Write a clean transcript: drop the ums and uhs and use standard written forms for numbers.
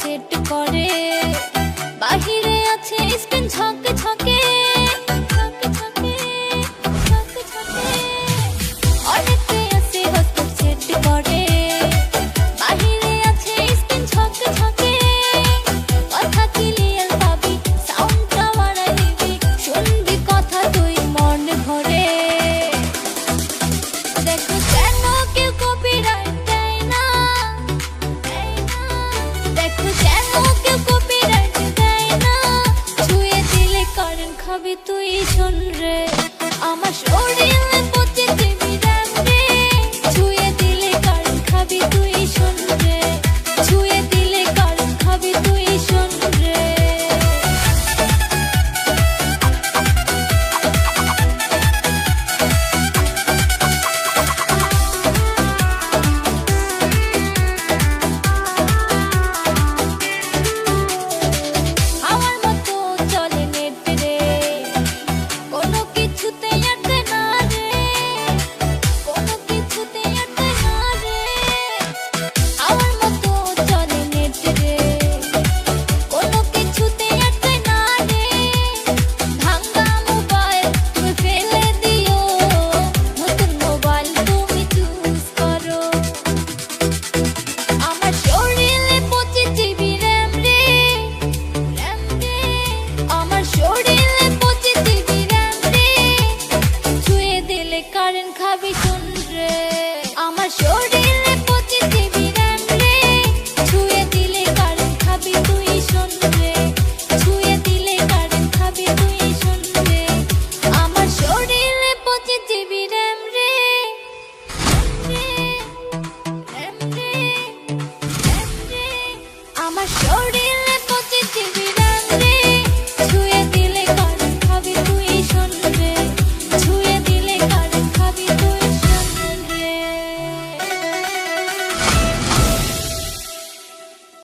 set করে বাহিরে আছে স্ক্রিন ঝকে ঝকে অনেকে আছে হটস্পট সেট করে বাহিরে আছে স্ক্রিন ঝকে ঝকে কথা ক্লিয়ার পাবি সাউন্ডটা বাড়াই দিবি শুনবি কথা তুই মন ভরে দেখো কেন কেউ কপিরাইট দেয় না দেখো কেন কেউ কপিরাইট দেয় না ছুঁয়ে দিলে কারেন্ট খাবি তুই শোন রে আমার শরীরে পচে দিবি র্যাম রে ছুঁয়ে দিলে কারেন্ট খাবি তুই শোন রে ছুঁয়ে দিলে কারেন্ট খাবি তুই শোন রে আমার মতো চলে নেট রে কোনো কিছুতে আটকে না রে কোনো কিছুতে আটকে না রে আমার মতো চলে নেট রে কোনো কিছুতে আটকে না রে ভাঙা মোবাইল তুমি ফেলে দিও নতুন মোবাইল তুমি চুজ করো আমার শরীরে পচে জিবি র্যাম রে আমার শরীরে পচে জিবি র্যাম রে ছুঁয়ে দিলে কারেন্ট খাবি শোন রে